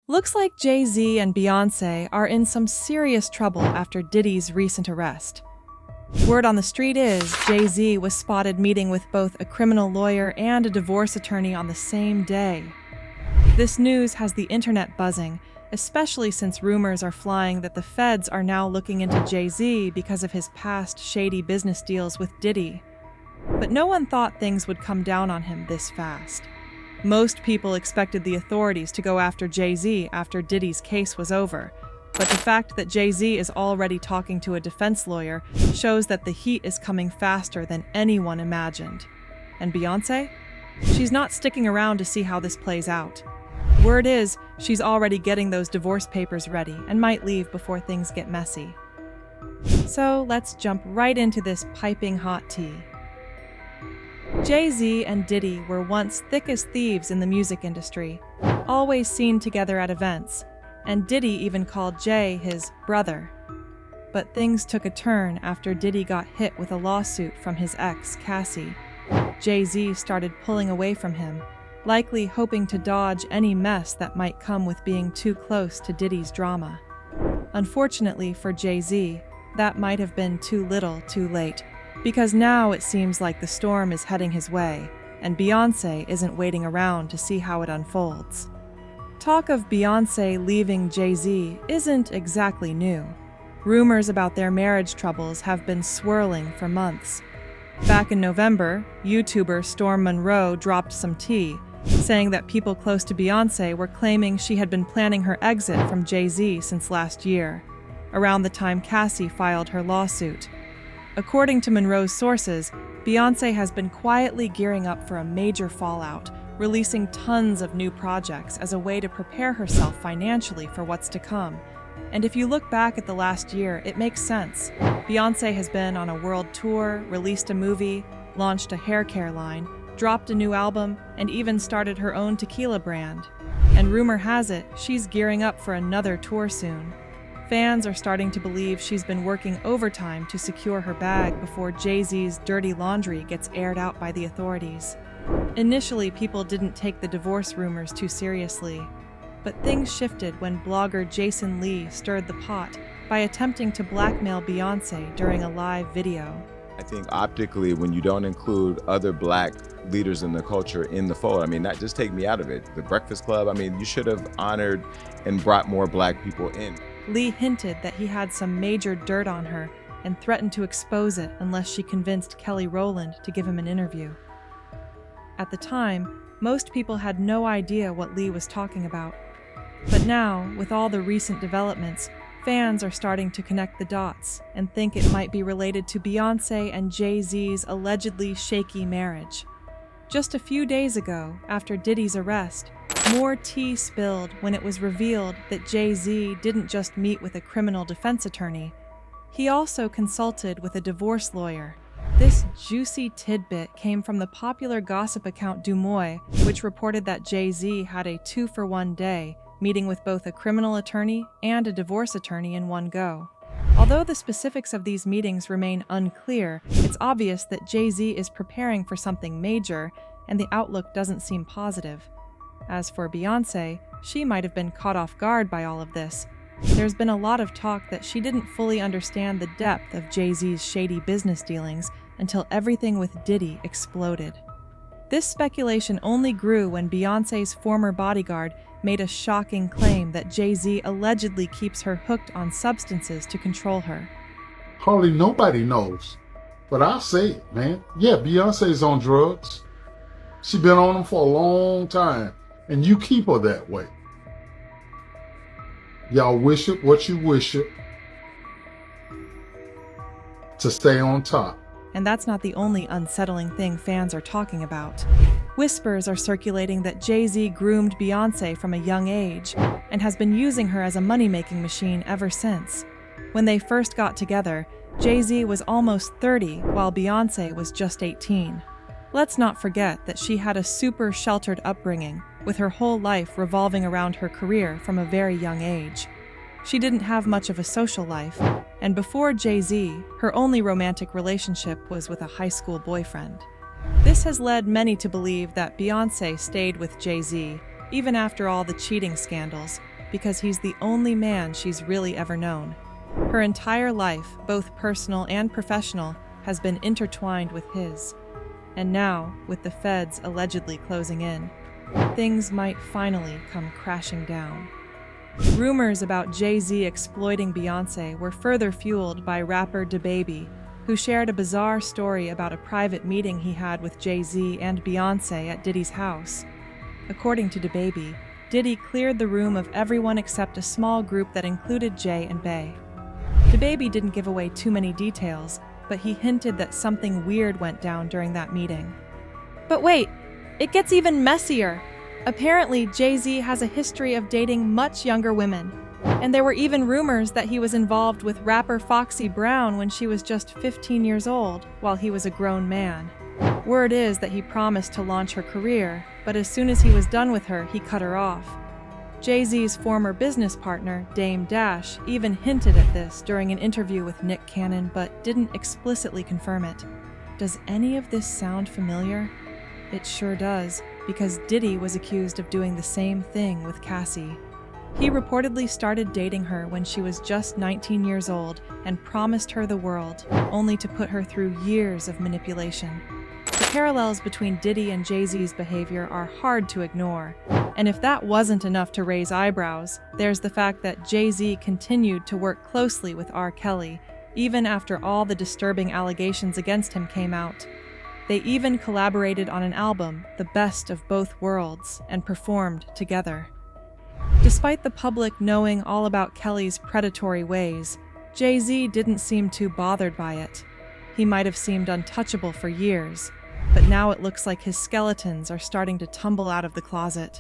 Looks like Jay-Z and Beyoncé are in some serious trouble after Diddy's recent arrest. Word on the street is Jay-Z was spotted meeting with both a criminal lawyer and a divorce attorney on the same day. This news has the internet buzzing, especially since rumors are flying that the feds are now looking into Jay-Z because of his past shady business deals with Diddy. But no one thought things would come down on him this fast. Most people expected the authorities to go after Jay-Z after Diddy's case was over, but the fact that Jay-Z is already talking to a defense lawyer shows that the heat is coming faster than anyone imagined. And Beyoncé? She's not sticking around to see how this plays out. Word is, she's already getting those divorce papers ready and might leave before things get messy. So let's jump right into this piping hot tea. Jay-Z and Diddy were once thick as thieves in the music industry, always seen together at events, and Diddy even called Jay his brother. But things took a turn after Diddy got hit with a lawsuit from his ex, Cassie. Jay-Z started pulling away from him, likely hoping to dodge any mess that might come with being too close to Diddy's drama. Unfortunately for Jay-Z, that might have been too little too late, because now it seems like the storm is heading his way, and Beyoncé isn't waiting around to see how it unfolds. Talk of Beyoncé leaving Jay-Z isn't exactly new. Rumors about their marriage troubles have been swirling for months. Back in November, YouTuber Storm Monroe dropped some tea, saying that people close to Beyoncé were claiming she had been planning her exit from Jay-Z since last year, around the time Cassie filed her lawsuit. According to Monroe's sources, Beyoncé has been quietly gearing up for a major fallout, releasing tons of new projects as a way to prepare herself financially for what's to come. And if you look back at the last year, it makes sense. Beyoncé has been on a world tour, released a movie, launched a hair care line, dropped a new album, and even started her own tequila brand. And rumor has it, she's gearing up for another tour soon. Fans are starting to believe she's been working overtime to secure her bag before Jay-Z's dirty laundry gets aired out by the authorities. Initially, people didn't take the divorce rumors too seriously, but things shifted when blogger Jason Lee stirred the pot by attempting to blackmail Beyoncé during a live video. I think optically, when you don't include other black leaders in the culture in the fold, that just take me out of it. The Breakfast Club, you should have honored and brought more black people in. Lee hinted that he had some major dirt on her and threatened to expose it unless she convinced Kelly Rowland to give him an interview. At the time, most people had no idea what Lee was talking about. But now, with all the recent developments, fans are starting to connect the dots and think it might be related to Beyoncé and Jay-Z's allegedly shaky marriage. Just a few days ago, after Diddy's arrest, more tea spilled when it was revealed that Jay-Z didn't just meet with a criminal defense attorney. He also consulted with a divorce lawyer. This juicy tidbit came from the popular gossip account Dumois, which reported that Jay-Z had a 2-for-1 day, meeting with both a criminal attorney and a divorce attorney in one go. Although the specifics of these meetings remain unclear, it's obvious that Jay-Z is preparing for something major, and the outlook doesn't seem positive. As for Beyoncé, she might have been caught off guard by all of this. There's been a lot of talk that she didn't fully understand the depth of Jay-Z's shady business dealings until everything with Diddy exploded. This speculation only grew when Beyoncé's former bodyguard made a shocking claim that Jay-Z allegedly keeps her hooked on substances to control her. Hardly nobody knows, but I'll say it, man. Yeah, Beyonce's on drugs. She's been on them for a long time, and you keep her that way. Y'all wish it what you wish it to stay on top. And that's not the only unsettling thing fans are talking about. Whispers are circulating that Jay-Z groomed Beyoncé from a young age and has been using her as a money-making machine ever since. When they first got together, Jay-Z was almost 30 while Beyoncé was just 18. Let's not forget that she had a super sheltered upbringing, with her whole life revolving around her career from a very young age. She didn't have much of a social life, and before Jay-Z, her only romantic relationship was with a high school boyfriend. This has led many to believe that Beyoncé stayed with Jay-Z, even after all the cheating scandals, because he's the only man she's really ever known. Her entire life, both personal and professional, has been intertwined with his. And now, with the feds allegedly closing in, things might finally come crashing down. Rumors about Jay-Z exploiting Beyoncé were further fueled by rapper DaBaby, who shared a bizarre story about a private meeting he had with Jay-Z and Beyoncé at Diddy's house. According to DaBaby, Diddy cleared the room of everyone except a small group that included Jay and Bey. DaBaby didn't give away too many details, but he hinted that something weird went down during that meeting. But wait, it gets even messier. Apparently, Jay-Z has a history of dating much younger women, and there were even rumors that he was involved with rapper Foxy Brown when she was just 15 years old, while he was a grown man. Word is that he promised to launch her career, but as soon as he was done with her, he cut her off. Jay-Z's former business partner, Dame Dash, even hinted at this during an interview with Nick Cannon, but didn't explicitly confirm it. Does any of this sound familiar? It sure does, because Diddy was accused of doing the same thing with Cassie. He reportedly started dating her when she was just 19 years old and promised her the world, only to put her through years of manipulation. The parallels between Diddy and Jay-Z's behavior are hard to ignore, and if that wasn't enough to raise eyebrows, there's the fact that Jay-Z continued to work closely with R. Kelly, even after all the disturbing allegations against him came out. They even collaborated on an album, The Best of Both Worlds, and performed together. Despite the public knowing all about Kelly's predatory ways, Jay-Z didn't seem too bothered by it. He might have seemed untouchable for years, but now it looks like his skeletons are starting to tumble out of the closet.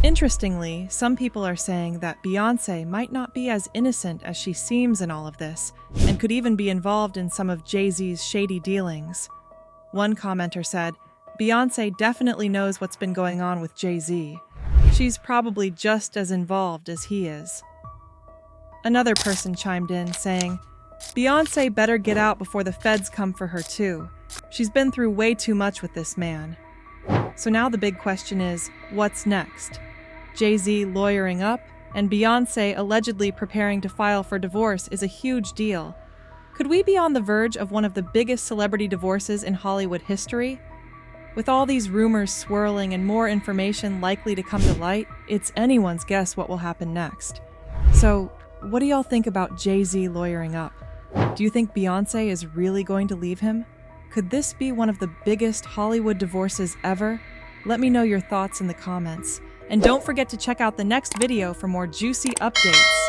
Interestingly, some people are saying that Beyoncé might not be as innocent as she seems in all of this, and could even be involved in some of Jay-Z's shady dealings. One commenter said, "Beyoncé definitely knows what's been going on with Jay-Z. She's probably just as involved as he is." Another person chimed in, saying, "Beyoncé better get out before the feds come for her too. She's been through way too much with this man." So now the big question is, what's next? Jay-Z lawyering up, and Beyoncé allegedly preparing to file for divorce is a huge deal. Could we be on the verge of one of the biggest celebrity divorces in Hollywood history? With all these rumors swirling and more information likely to come to light, it's anyone's guess what will happen next. So, what do y'all think about Jay-Z lawyering up? Do you think Beyoncé is really going to leave him? Could this be one of the biggest Hollywood divorces ever? Let me know your thoughts in the comments. And don't forget to check out the next video for more juicy updates.